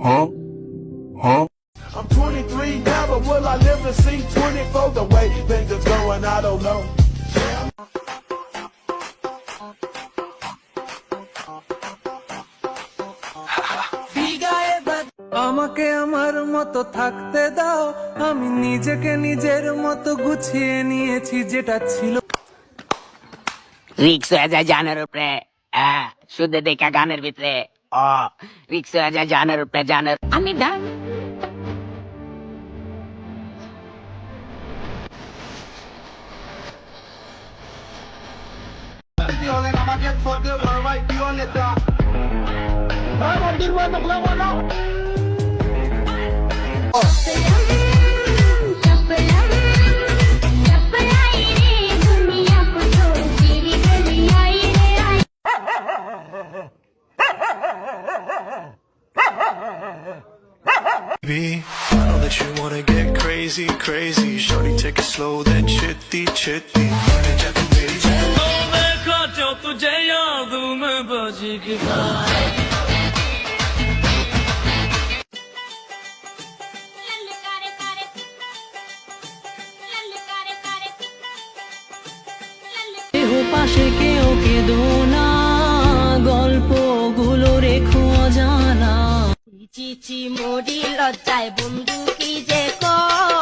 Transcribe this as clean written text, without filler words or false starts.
I'm 23 now, but will I live to see 24? The way things are going, I don't know. আমাকে আমার মতো থাকতে দাও, আমি নিজেকে নিজের মতো গুছিয়ে নিয়েছি যেটা ছিল। রিক্স হয়ে যায় জানের উপরে, শুধু দেখা গানের ভিতরে। রিক্স হয়ে যায় জানের উপরে, জানের আমি ডান। Baby, I know that you wanna get crazy, crazy. Shorty, take it slow, then chitty, chitty. পাশে কেউ কেঁদো না, গল্পগুলো রেখো জানা। চিচি মরি লজ্জায় বন্ধু কি যে কর।